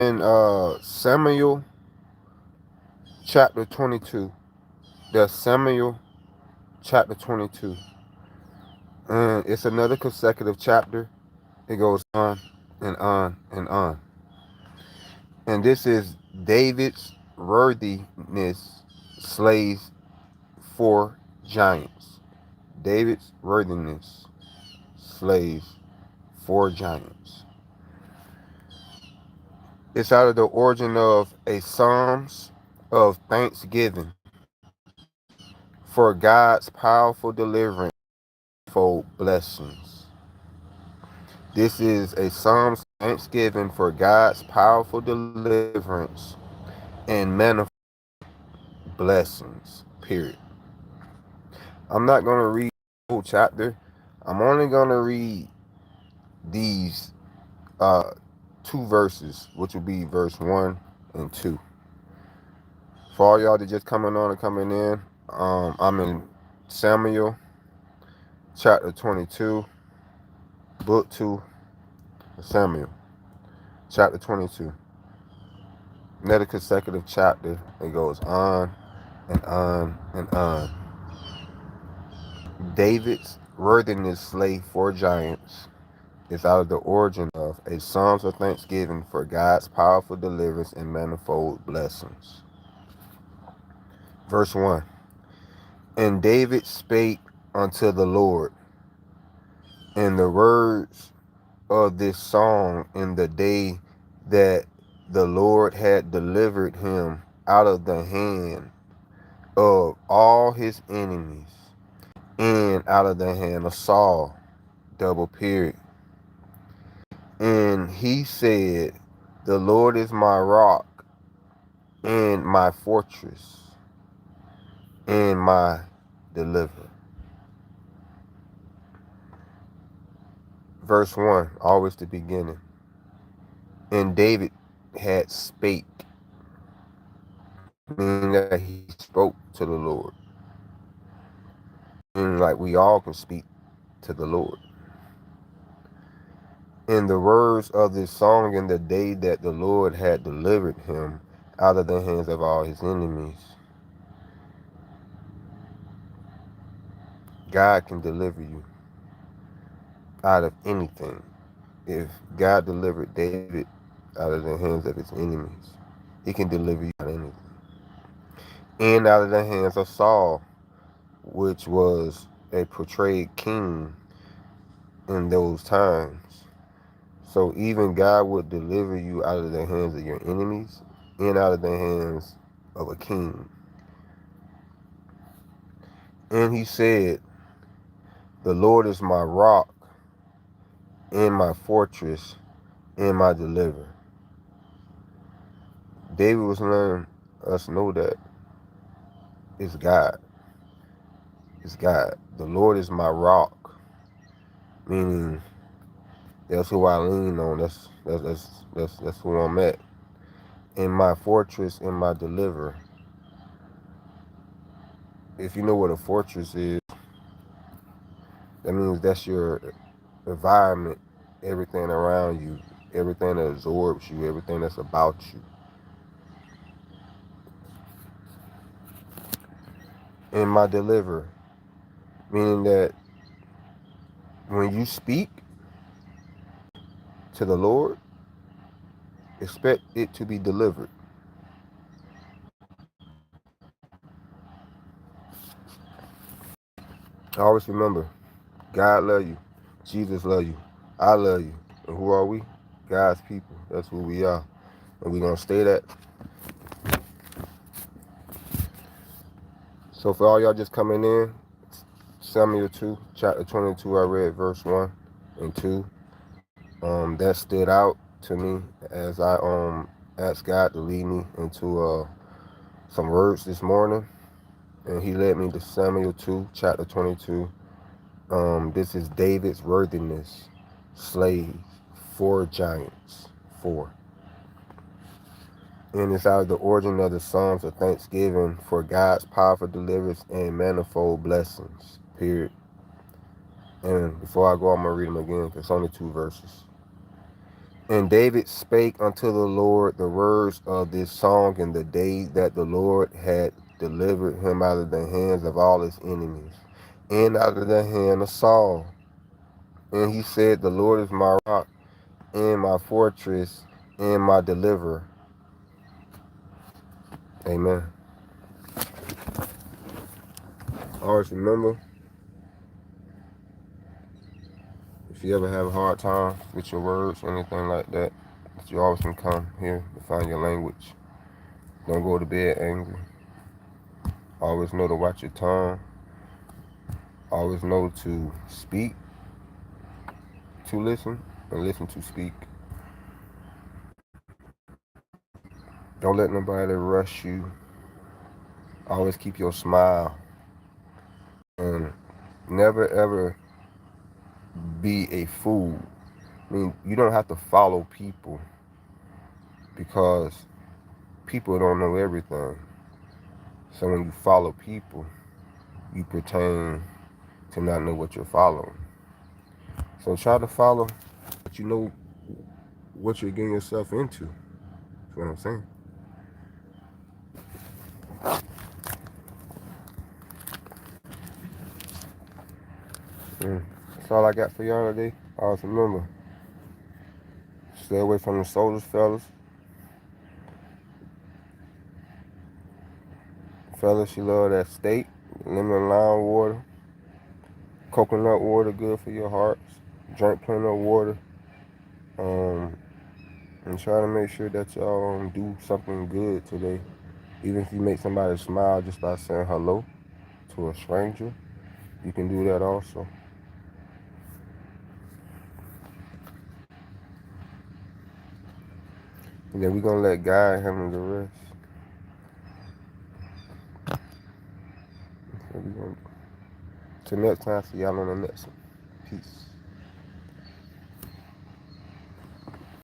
in Samuel chapter 22. That's Samuel chapter 22. And it's another consecutive chapter. It goes on and on and on. And this is David's worthiness slays four giants. David's worthiness slays four giants. It's out of the origin of a Psalms of thanksgiving for God's powerful deliverance for blessings. This is a Psalms thanksgiving for God's powerful deliverance and manifold blessings. Period. I'm not gonna read the whole chapter. I'm only gonna read these uh two verses, which will be verse 1 and 2. For all y'all that just coming on and coming in, I'm in Samuel chapter 22, book 2, Samuel chapter 22. Another consecutive chapter. It goes on and on and on. David's worthiness slay four giants is out of the origin of a Psalms of thanksgiving for God's powerful deliverance and manifold blessings. Verse 1. And David spake unto the Lord in the words of this song in the day that the Lord had delivered him out of the hand of all his enemies and out of the hand of Saul. Double period. And he said, the Lord is my rock and my fortress and my deliverer. Verse 1, always the beginning. And David had spake, meaning that he spoke to the Lord. And like we all can speak to the Lord. In the words of this song, in the day that the Lord had delivered him out of the hands of all his enemies. God can deliver you out of anything. If God delivered David out of the hands of his enemies, he can deliver you out of anything. And out of the hands of Saul, which was a portrayed king in those times. So even God would deliver you out of the hands of your enemies and out of the hands of a king. And he said, the Lord is my rock and my fortress and my deliverer. David was letting us know that it's God. It's God. The Lord is my rock, meaning that's who I lean on. That's who I'm at. And my fortress and my deliverer. If you know what a fortress is, that means that's your environment, everything around you, everything that absorbs you, everything that's about you. And my deliverer, meaning that when you speak to the Lord, expect it to be delivered. Always remember, God love you, Jesus love you, I love you. And who are we? God's people. That's who we are. And we're going to stay that. So for all y'all just coming in, Samuel 2, chapter 22, I read verse 1 and 2. That stood out to me as I asked God to lead me into some words this morning. And he led me to Samuel 2, chapter 22. This is David's worthiness, slaves, four giants, four. And it's out of the origin of the Psalms of thanksgiving for God's powerful deliverance and manifold blessings. Period. And before I go, I'm going to read them again because it's only two verses. And David spake unto the Lord the words of this song in the day that the Lord had delivered him out of the hands of all his enemies, and out of the hand of Saul. And he said, the Lord is my rock, and my fortress, and my deliverer. Amen. Always remember, if you ever have a hard time with your words or anything like that, you always can come here to find your language. Don't go to bed angry. Always know to watch your tongue. Always know to speak, to listen, and listen to speak. Don't let nobody rush you. Always keep your smile. And never ever be a fool. I mean, you don't have to follow people because people don't know everything. So when you follow people, you pretend to not know what you're following. So try to follow, but you know what you're getting yourself into. That's what I'm saying. That's all I got for y'all today. Always remember, stay away from the soldiers, fellas. Fellas, you love that steak, lemon lime water, coconut water, good for your hearts. Drink plenty of water. And try to make sure that y'all do something good today. Even if you make somebody smile just by saying hello to a stranger, you can do that also. And then we're going to let God handle the rest. So till next time, see y'all on the next one. Peace.